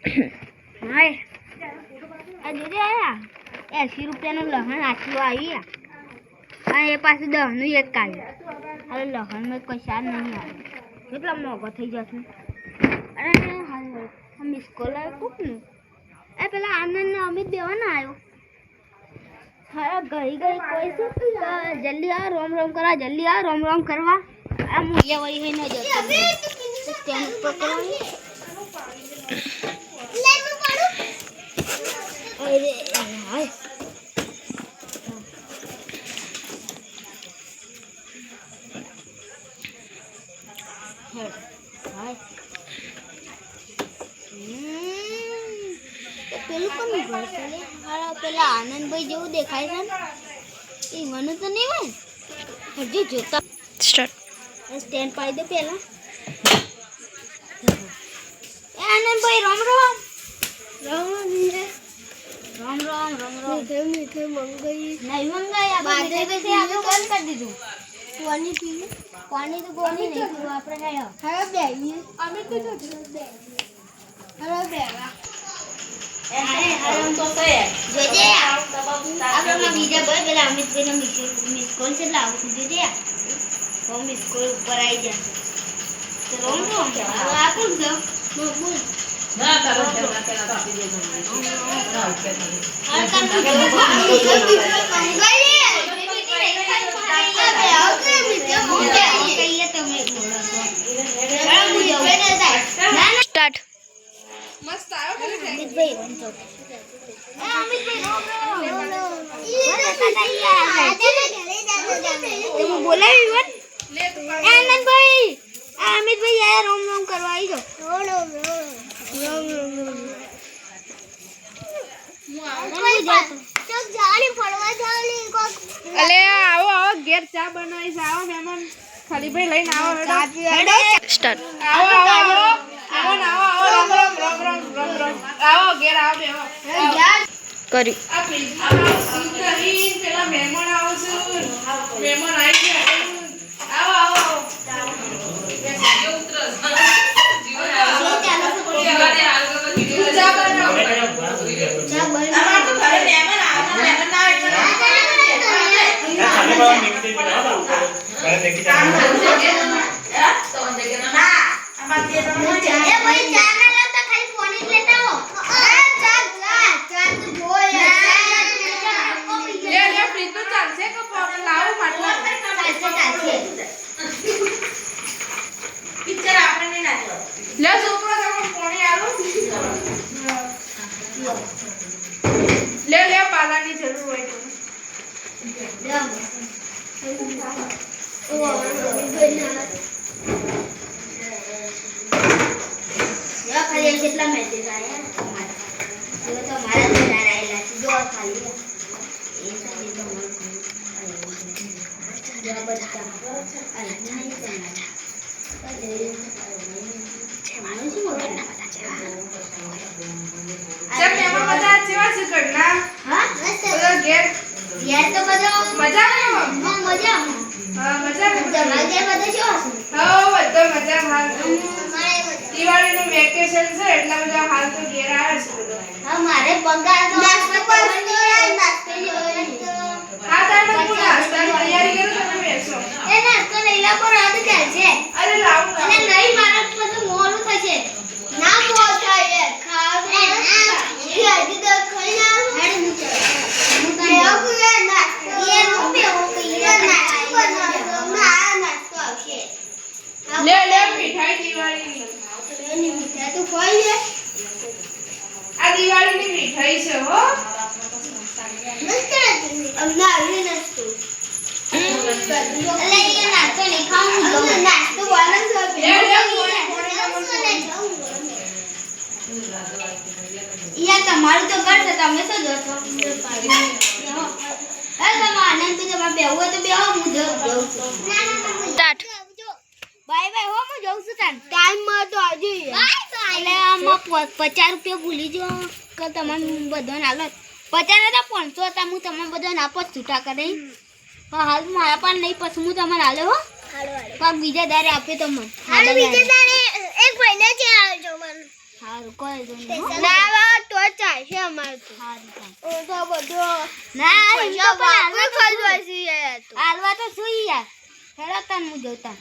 હાય આ જોજે આયા 80 રૂપિયાનું લહણ આટલું આવી અને એ પાછું 10 નું એક કાઢ્યું. હવે લહણમાં કોઈ સાર નહીં આવે, કેટલા મોંઘો થઈ જશે. અને મિસ કોલ આવ્યો કોકનું, એ પેલા આનંદ અમિત દેવાના આવ્યો. હા ગઈ કોઈ શું જલ્દી આ રોમ રોમ કરવા, જલ્દી આ રોમ રોમ કરવા. આ મૂલ્ય વહી હઈ ન જતો સ્ટેન્ડ પર કરવાની. અરે હાય પેલું કોનું ઘર છે? પેલા આનંદભાઈ જેવું દેખાય છે ને, એ મને તો નહીં હોય. હજુ જોતા સ્ટેન્ડ પાડી દે પેલા. એ આનંદભાઈ રામ રામ. રામ રામ રામ રામ રામ. મીઠે મંગાઈ નહીં મંગાઈ, બાજે બેસે આપણે બંધ કરી દીધું. પાણી પી, પાણી તો ગોની નહીં પીવું આપણે. હવે બેહીએ અમે તો જો બે હવે બેવા જોજે આપણે બીજા ભાઈ પેલા અમિતભાઈ મિસ કોલ છે એટલે આવું જોજે મિસ કોલ ઉપર આવી જશે. તો રોમ રોમ આ કોણ છે? ના તારો પેલા તો આપી દેજો. સ્ટાર્ટ મસ્ત આવ્યો અમિતભાઈ. તમે બોલાવી આનંદભાઈ, અમિતભાઈ યાર રોમ રોમ કરવા આવી જાઓ. અલે આવો આવો ઘેર ચા બનાવી છે. આવો મહેમાન ખાલી ભાઈ લઈને આવો. સ્ટાર્ટ આવો આવો આવો આવો આવો રામ રામ રામ રામ રામ રામ. આવો ઘેર આવો બેહો કર્યું. આ પ્લીઝ પેલા મહેમાન આવો છો. મહેમાન આવી ગયા. આવો આવો લે પાલાની જરૂર હોય તો કેટલા મેસેજ આવ્યા તમારા આવેલા છે જો ખાલી દિવાળીનું વેકેશન છે એટલા બધા હાલ તો ઘેર આવે છે બધા. મારે પગાર તો હા તારે હું નાસ્તાની તૈયારી કરું તમે બેસો. એ નાસ્તો લઈ લા પર આદ ચાલશે. અરે લાવું અને નહીં મારા પછી મોડું થશે. ના મોડ થાય ખાવ એ હજી તો ખાઈ ના હેડ મૂકે હું તો નાસ્તો એ રૂપે હું કઈ નાસ્તો આવશે. લે લે મીઠાઈ દિવાળીની. એની મીઠાઈ તો કોઈ લે. આ દિવાળીની મીઠાઈ છે હો. અમને આવી નાસ્તો અલે એ નાસ્તો નહીં ખાવું. નાસ્તો વાળા છે યા તમારું તો ઘર છે તમે શું જોશો? તમે આનંદ તો તમારે બેહવું હોય તો બેહો. હું જઉં છું. સ્ટાર્ટ બાય બાય હો. હું જઉં છું. ટાઈમ માં તો આજે એટલે આમાં 50 રૂપિયા ભૂલી જો કે તમને બધાને આલો. 50 હતા 500 હતા. હું તમને બધાને આપો છૂટા કરી. હાલ મારા પણ નહીં પછી હું તમને આલે હો. બીજા દારે આપે તમને. બીજા દારે એક મહિના છે આવજો મને. હા સારું કોઈ તો નહીં ના આવે તો ચાલશે અમારે તો સારું તો બધો ના પૈસા વાપરે ખર્ચવા છે યાર હાલવા તો સુઈ યાર હેડો તને હું જોતા